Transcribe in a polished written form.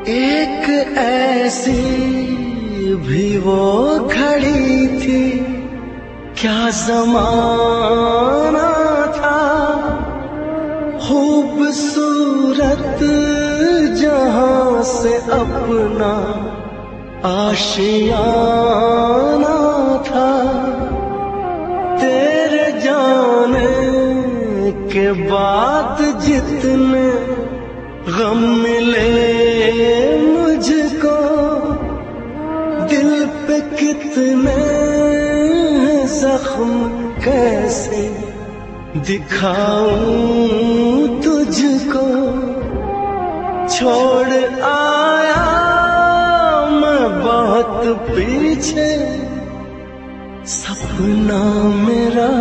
एक ऐसी भी वो खड़ी थी, क्या ज़माना था। खूबसूरत जहां से अपना आशियाना था। तेरे जाने के बाद जितने गम मिले मुझको, दिल पे कितने जख्म कैसे दिखाऊं तुझको। छोड़ आया मैं बहुत पीछे, सपना मेरा